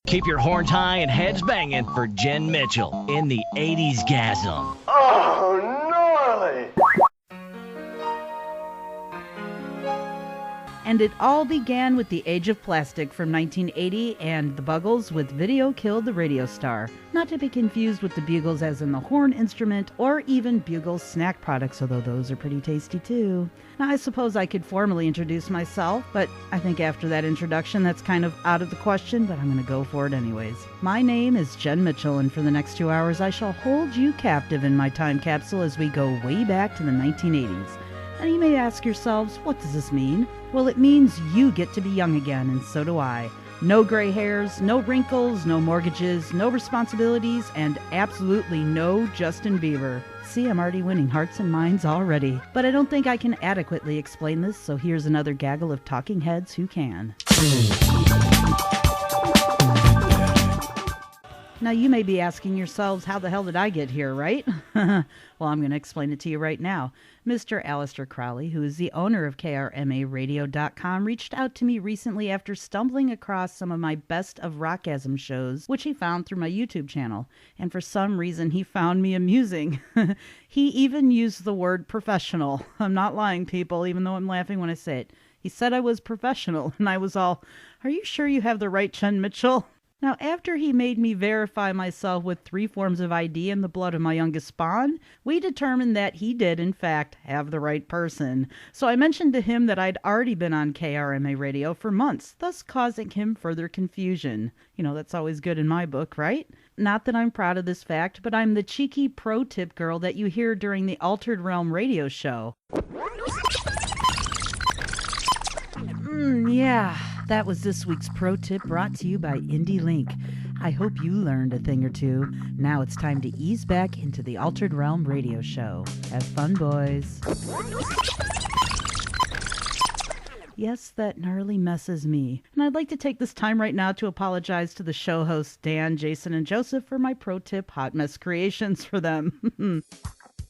Keep your horns high and heads banging for Jenn Mitchell in the 80sGasm. Oh, gnarly! And it all began with The Age of Plastic from 1980 and The Buggles with Video Killed the Radio Star. Not to be confused with the Bugles as in the horn instrument or even Bugles snack products, although those are pretty tasty too. Now I suppose I could formally introduce myself, but I think after that introduction that's kind of out of the question, but I'm going to go for it anyways. My name is Jenn Mitchell, and for the next 2 hours I shall hold you captive in my time capsule as we go way back to the 1980s. And you may ask yourselves, what does this mean? Well, it means you get to be young again, and so do I. No gray hairs, no wrinkles, no mortgages, no responsibilities, and absolutely no Justin Bieber. See, I'm already winning hearts and minds already. But I don't think I can adequately explain this, so here's another gaggle of talking heads who can. Now, you may be asking yourselves, how the hell did I get here, right? Well, I'm going to explain it to you right now. Mr. Alistair Crowley, who is the owner of KRMARadio.com, reached out to me recently after stumbling across some of my Best of Rockasm shows, which he found through my YouTube channel. And for some reason, he found me amusing. He even used the word professional. I'm not lying, people, even though I'm laughing when I say it. He said I was professional, and I was all, are you sure you have the right Jenn Mitchell? Now, after he made me verify myself with 3 forms of ID and the blood of my youngest spawn, we determined that he did, in fact, have the right person. So I mentioned to him that I'd already been on KRMA radio for months, thus causing him further confusion. You know, that's always good in my book, right? Not that I'm proud of this fact, but I'm the cheeky pro tip girl that you hear during the Altered Realm radio show. Yeah, that was this week's pro tip brought to you by Indie Link. I hope you learned a thing or two. Now it's time to ease back into the Altered Realm radio show. Have fun, boys. Yes, that gnarly mess is me. And I'd like to take this time right now to apologize to the show hosts Dan, Jason, and Joseph for my pro tip hot mess creations for them.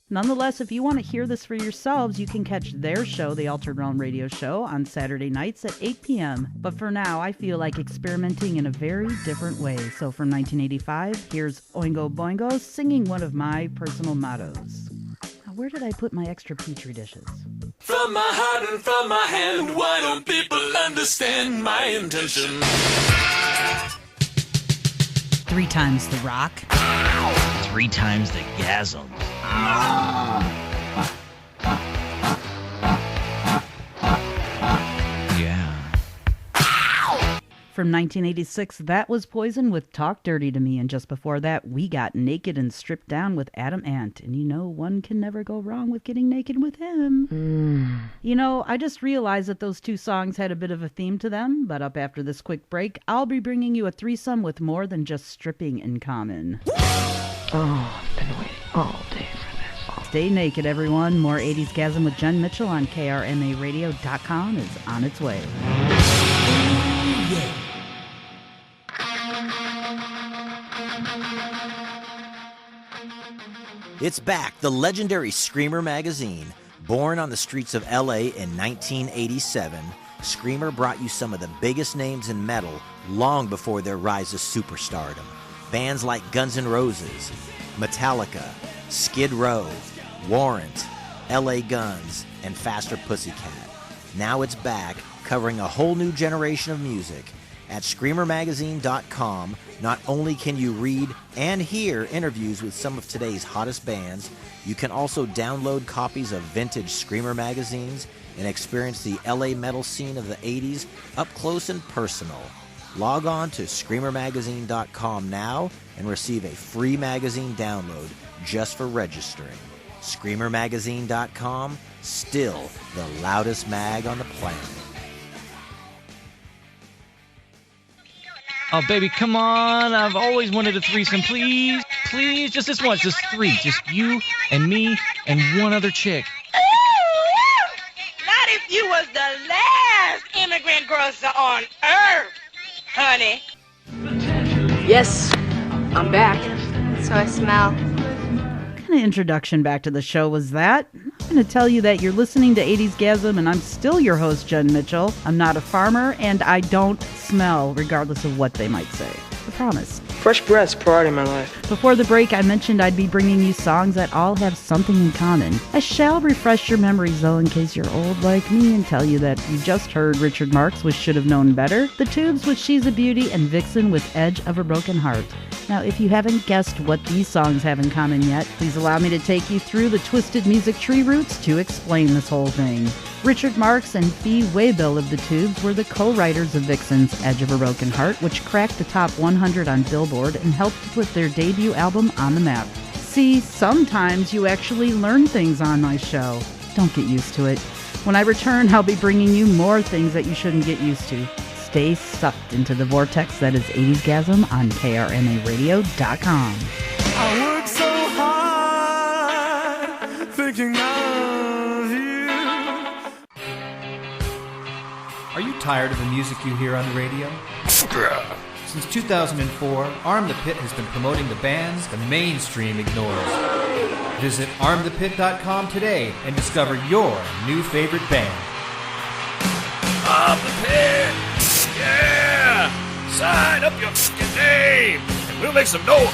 Nonetheless, if you want to hear this for yourselves, you can catch their show, The Altered Realm Radio Show, on Saturday nights at 8 p.m. But for now, I feel like experimenting in a very different way. So from 1985, here's Oingo Boingo singing one of my personal mottos. Now, where did I put my extra Petri dishes? From my heart and from my hand, why don't people understand my intention? 3 times the rock. 3 times the gasm. Yeah. From 1986, that was Poison with Talk Dirty to Me, and just before that, we got Naked and Stripped Down with Adam Ant, and you know, one can never go wrong with getting naked with him. You know, I just realized that those 2 songs had a bit of a theme to them, but up after this quick break, I'll be bringing you a threesome with more than just stripping in common. Oh, I've been waiting all day for this. Stay naked, everyone. More 80sGasm with Jenn Mitchell on KRMARadio.com is on its way. It's back, the legendary Screamer magazine. Born on the streets of LA in 1987, Screamer brought you some of the biggest names in metal long before their rise to superstardom. Bands like Guns N' Roses, Metallica, Skid Row, Warrant, LA Guns, and Faster Pussycat. Now it's back, covering a whole new generation of music. At ScreamerMagazine.com, not only can you read and hear interviews with some of today's hottest bands, you can also download copies of vintage Screamer magazines and experience the LA metal scene of the 80s up close and personal. Log on to ScreamerMagazine.com now and receive a free magazine download just for registering. ScreamerMagazine.com, still the loudest mag on the planet. Oh, baby, come on. I've always wanted a threesome. Please, please, just this once. Just 3. Just you and me and one other chick. Not if you was the last immigrant grocer on earth, honey. Yes, I'm back. So I smell. What kind of introduction back to the show was that? I'm going to tell you that you're listening to 80sGasm, and I'm still your host, Jenn Mitchell. I'm not a farmer, and I don't smell, regardless of what they might say. But promise. Fresh breath's pride in my life. Before the break, I mentioned I'd be bringing you songs that all have something in common. I shall refresh your memories, though, in case you're old like me, and tell you that you just heard Richard Marx with Should Have Known Better, The Tubes with She's a Beauty, and Vixen with Edge of a Broken Heart. Now, if you haven't guessed what these songs have in common yet, please allow me to take you through the twisted music tree roots to explain this whole thing. Richard Marx and Fee Waybill of The Tubes were the co-writers of Vixen's Edge of a Broken Heart, which cracked the top 100 on Billboard and helped to put their debut album on the map. See, sometimes you actually learn things on my show. Don't get used to it. When I return, I'll be bringing you more things that you shouldn't get used to. Stay sucked into the vortex that is 80sGasm on KRMARadio.com. I work so hard thinking of you. Are you tired of the music you hear on the radio? Since 2004, Arm the Pit has been promoting the bands the mainstream ignores. Visit armthepit.com today and discover your new favorite band. Arm the Pit! Yeah! Sign up your f***ing name and we'll make some noise.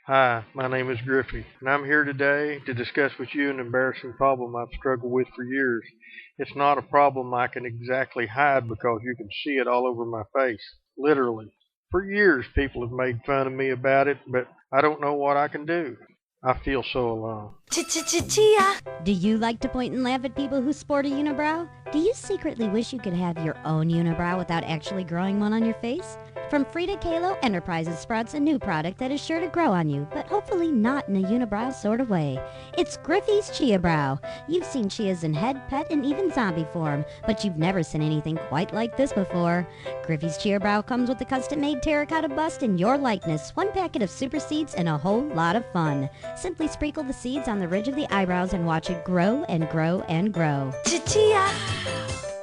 Hi, my name is Griffey, and I'm here today to discuss with you an embarrassing problem I've struggled with for years. It's not a problem I can exactly hide because you can see it all over my face, literally. For years, people have made fun of me about it, but I don't know what I can do. I feel so alone. Chia. Do you like to point and laugh at people who sport a unibrow? Do you secretly wish you could have your own unibrow without actually growing one on your face? From Frida Kahlo Enterprises sprouts a new product that is sure to grow on you, but hopefully not in a unibrow sort of way. It's Griffey's Chia Brow. You've seen chias in head, pet, and even zombie form, but you've never seen anything quite like this before. Griffey's Chia Brow comes with a custom-made terracotta bust in your likeness, one packet of super seeds, and a whole lot of fun. Simply sprinkle the seeds on the ridge of the eyebrows and watch it grow and grow and grow. Chia!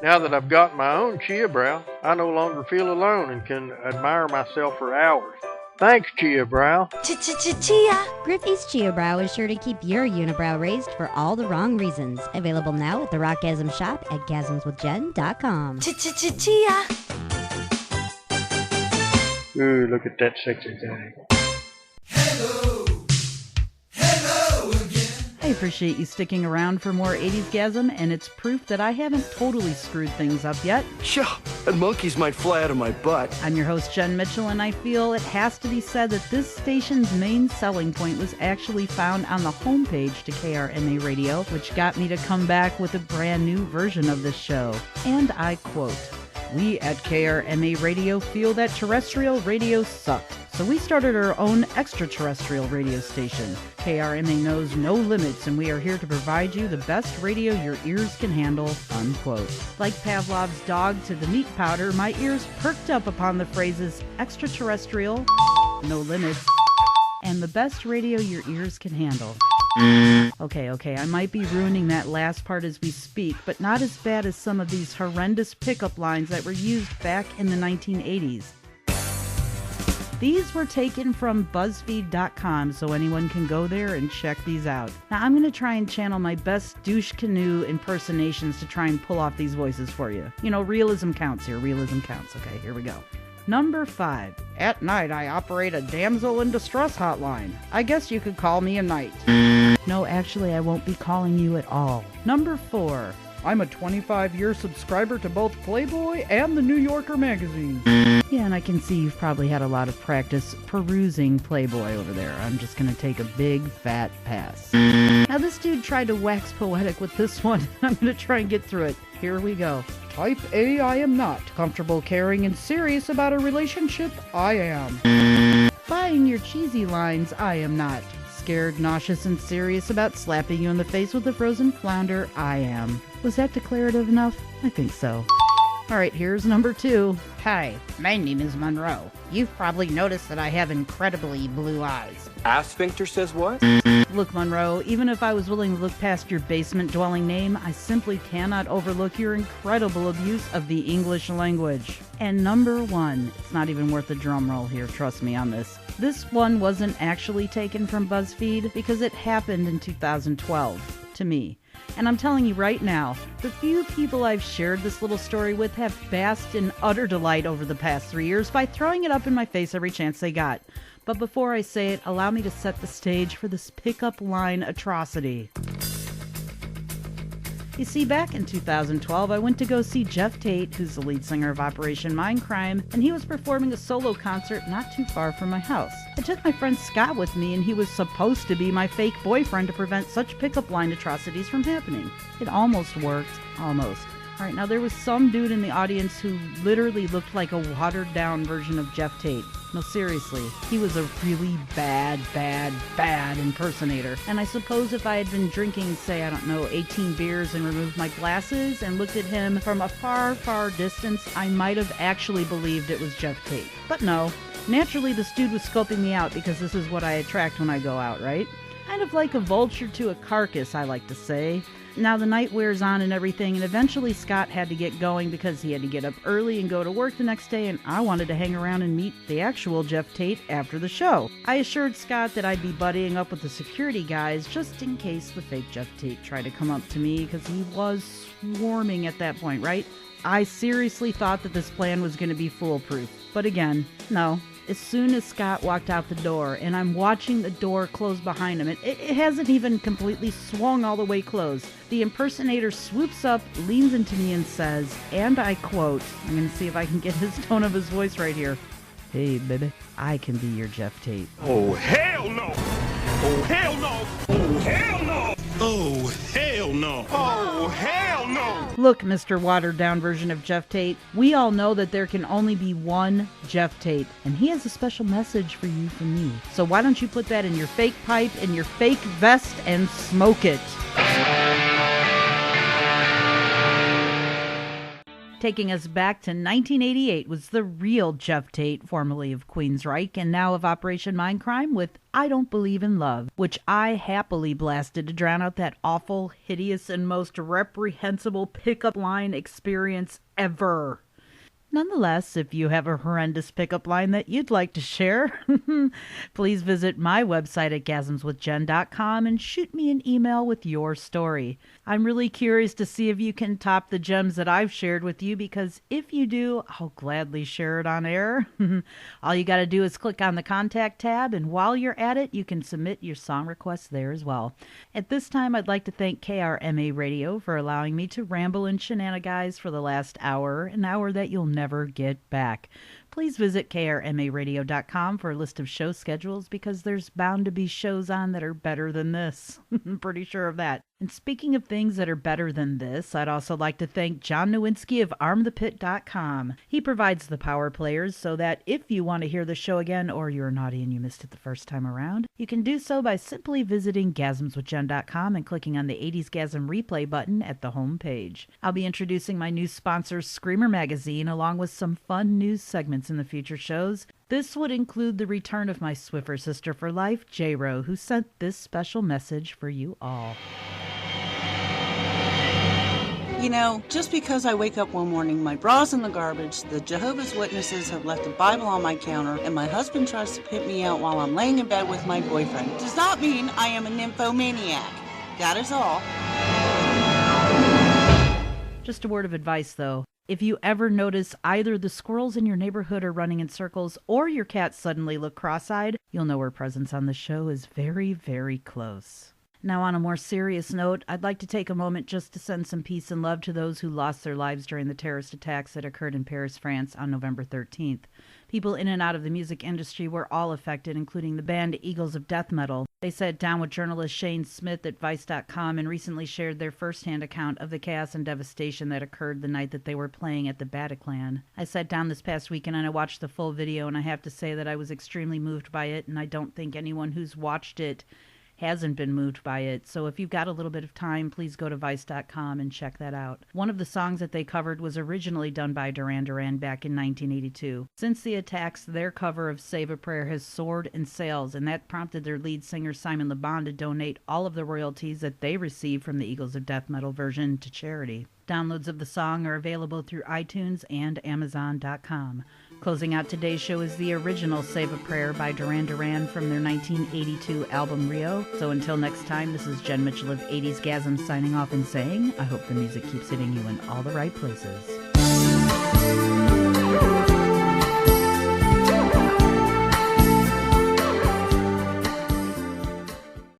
Now that I've got my own Chia Brow, I no longer feel alone and can admire myself for hours. Thanks, Chia Brow. Chia! Griffey's Chia Brow is sure to keep your unibrow raised for all the wrong reasons. Available now at the Rockgasm shop at gasmswithjen.com. Chia! Ooh, look at that sexy thing. I appreciate you sticking around for more 80sGasm, and it's proof that I haven't totally screwed things up yet. Sure, and monkeys might fly out of my butt. I'm your host, Jenn Mitchell, and I feel it has to be said that this station's main selling point was actually found on the homepage to KRMA Radio, which got me to come back with a brand new version of this show. And I quote, "We at KRMA Radio feel that terrestrial radio sucked, so we started our own extraterrestrial radio station. KRMA knows no limits, and we are here to provide you the best radio your ears can handle," unquote. Like Pavlov's dog to the meat powder, my ears perked up upon the phrases extraterrestrial, no limits, and the best radio your ears can handle. Okay, I might be ruining that last part as we speak, but not as bad as some of these horrendous pickup lines that were used back in the 1980s. These were taken from BuzzFeed.com, so anyone can go there and check these out. Now, I'm going to try and channel my best douche canoe impersonations to try and pull off these voices for you. You know, realism counts here. Realism counts. Okay, here we go. Number 5. At night, I operate a damsel in distress hotline. I guess you could call me a knight. No, actually, I won't be calling you at all. Number 4. I'm a 25-year subscriber to both Playboy and the New Yorker magazine. Yeah, and I can see you've probably had a lot of practice perusing Playboy over there. I'm just going to take a big, fat pass. Now, this dude tried to wax poetic with this one. I'm going to try and get through it. Here we go. Type A, I am not. Comfortable, caring, and serious about a relationship, I am. Buying your cheesy lines, I am not. Scared, nauseous, and serious about slapping you in the face with a frozen flounder, I am. Was that declarative enough? I think so. All right, here's number 2. Hi, my name is Monroe. You've probably noticed that I have incredibly blue eyes. Sphincter says what? Look, Monroe, even if I was willing to look past your basement-dwelling name, I simply cannot overlook your incredible abuse of the English language. And number 1, it's not even worth a drum roll here, trust me on this. This one wasn't actually taken from BuzzFeed because it happened in 2012, to me. And I'm telling you right now, the few people I've shared this little story with have basked in utter delight over the past 3 years by throwing it up in my face every chance they got. But before I say it, allow me to set the stage for this pickup line atrocity. You see, back in 2012, I went to go see Jeff Tate, who's the lead singer of Operation Mindcrime, and he was performing a solo concert not too far from my house. I took my friend Scott with me, and he was supposed to be my fake boyfriend to prevent such pickup line atrocities from happening. It almost worked. Almost. Alright, now there was some dude in the audience who literally looked like a watered-down version of Jeff Tate. No, seriously, he was a really bad impersonator. And I suppose if I had been drinking, say, 18 beers and removed my glasses and looked at him from a far distance, I might have actually believed it was Jeff Tate. But no, naturally this dude was scoping me out because this is what I attract when I go out, right? Kind of like a vulture to a carcass, I like to say. Now the night wears on and everything, and eventually Scott had to get going because he had to get up early and go to work the next day, and I wanted to hang around and meet the actual Jeff Tate after the show. I assured Scott that I'd be buddying up with the security guys just in case the fake Jeff Tate tried to come up to me, because he was swarming at that point, right? I seriously thought that this plan was going to be foolproof, but again, no. As soon as Scott walked out the door, and I'm watching the door close behind him, it hasn't even completely swung all the way closed. The impersonator swoops up, leans into me, and says, and I quote, I'm going to see if I can get his tone of his voice right here. Hey, baby, I can be your Jeff Tate. Oh, hell no! Oh, hell no! Oh, hell no! Oh, hell no! Oh, hell no! Look, Mr. Watered-down version of Jeff Tate, we all know that there can only be one Jeff Tate, and he has a special message for you from me. So why don't you put that in your fake pipe, in your fake vest, and smoke it? Taking us back to 1988 was the real Jeff Tate, formerly of Queensryche and now of Operation Mindcrime, with I Don't Believe in Love, which I happily blasted to drown out that awful, hideous, and most reprehensible pickup line experience ever. Nonetheless, if you have a horrendous pickup line that you'd like to share, please visit my website at gasmswithjen.com and shoot me an email with your story. I'm really curious to see if you can top the gems that I've shared with you, because if you do, I'll gladly share it on air. All you got to do is click on the contact tab, and while you're at it, you can submit your song requests there as well. At this time, I'd like to thank KRMA Radio for allowing me to ramble and shenanigans for the last hour, an hour that you'll never get back. Please visit krmaradio.com for a list of show schedules, because there's bound to be shows on that are better than this. I'm pretty sure of that. And speaking of things that are better than this, I'd also like to thank John Nowinski of armthepit.com. He provides the power players so that if you want to hear the show again, or you're naughty and you missed it the first time around, you can do so by simply visiting gasmswithjen.com and clicking on the 80sGasm replay button at the home page. I'll be introducing my new sponsor, Screamer Magazine, along with some fun news segments in the future shows. This would include the return of my Swiffer sister for life, J-Ro, who sent this special message for you all. You know, just because I wake up one morning, my bra's in the garbage, the Jehovah's Witnesses have left a Bible on my counter, and my husband tries to pimp me out while I'm laying in bed with my boyfriend, does not mean I am a nymphomaniac. That is all. Just a word of advice, though. If you ever notice either the squirrels in your neighborhood are running in circles or your cat suddenly look cross-eyed, you'll know our presence on the show is very, very close. Now, on a more serious note, I'd like to take a moment just to send some peace and love to those who lost their lives during the terrorist attacks that occurred in Paris, France on November 13th. People in and out of the music industry were all affected, including the band Eagles of Death Metal. They sat down with journalist Shane Smith at Vice.com and recently shared their firsthand account of the chaos and devastation that occurred the night that they were playing at the Bataclan. I sat down this past weekend and I watched the full video, and I have to say that I was extremely moved by it, and I don't think anyone who's watched it hasn't been moved by it. So if you've got a little bit of time, please go to Vice.com and check that out. One of the songs that they covered was originally done by Duran Duran back in 1982. Since the attacks, their cover of Save a Prayer has soared in sales, and that prompted their lead singer Simon Le Bon to donate all of the royalties that they received from the Eagles of Death Metal version to charity. Downloads of the song are available through iTunes and Amazon.com. Closing out today's show is the original Save a Prayer by Duran Duran from their 1982 album Rio. So until next time, this is Jenn Mitchell of 80sGasm signing off and saying, I hope the music keeps hitting you in all the right places.